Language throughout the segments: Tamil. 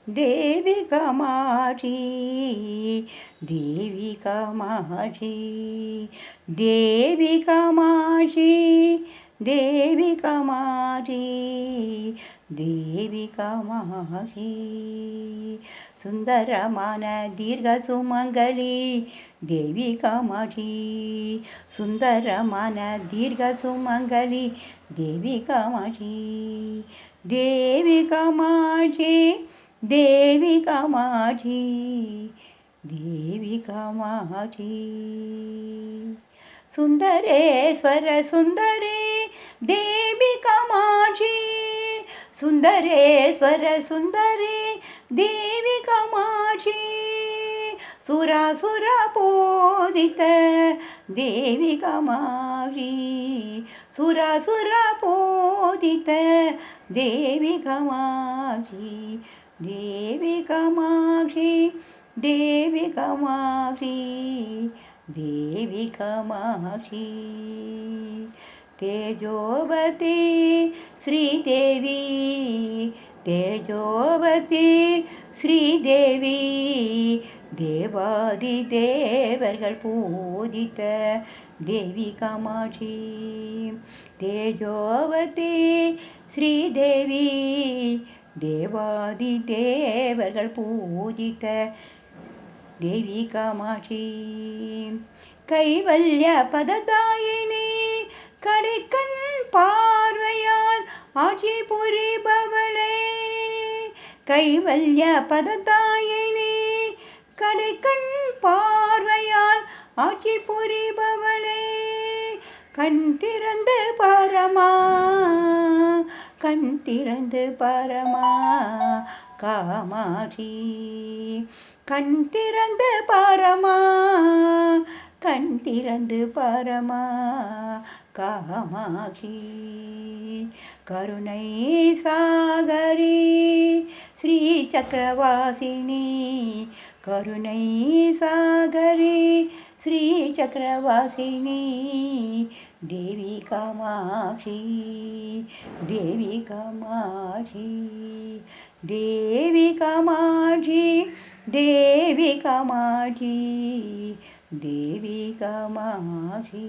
தேவி காமாட்சி தேவி காமாட்சி தேவி காமாட்சி தேவி காமாட்சி தேவி காமாட்சி சுந்தரமான தீர்க்க சுமங்கலி தேவி காமாட்சி சுந்தரமான தீர்க்க சுமங்கலி தேவி காமாட்சி தேவி காமாட்சி தேவி காமாட்சி தேவி காமாட்சி சுந்தரேஸ்வர சுந்தரி தேவி காமாட்சி சுந்தரேஸ்வர சுந்தரி தேவி காமாட்சி சுராசுர போதித்த தேவி காமாட்சி சுராசுர போதித்த தேவி காமாட்சி தேவி காமாட்சி தேவி காமாட்சி தேவி காமாட்சி तेजोवती श्रीदेवी तेजोवती श्रीदेवी देवादिदेवर्गल पूजित देवी कामाक्षी तेजोवती श्रीदेवी देवादिदेवर्गल पूजित देवी कामाक्षी कैवल्य पददायिनी கடைக்கண் பார்வையால் ஆட்சி புரிபவளே கைவல்ய பதத்தாயினி கடைக்கண் பார்வையால் ஆட்சி புரிபவளே கண் திறந்து பாரமா கண் திறந்து பாரமா காமாட்சி கண் திறந்து பாரமா கண் திறந்து பாரமா காமாட்சி கருணை சாகரி ஸ்ரீ சக்கரவாசினி கருணை சாகரி ஸ்ரீ சக்கரவாசினி தேவி காமாட்சி தேவி காமாட்சி தேவி காமாட்சி தேவி காமாட்சி தேவி காமாட்சி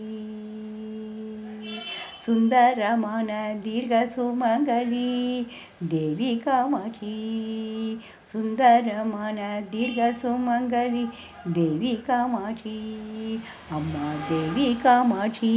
சுந்தரமான தீர்க்க சுமங்கலி தேவி காமாட்சி சுந்தரமான தீர்க்க சுமங்கலி தேவி காமாட்சி அம்மா தேவி காமாட்சி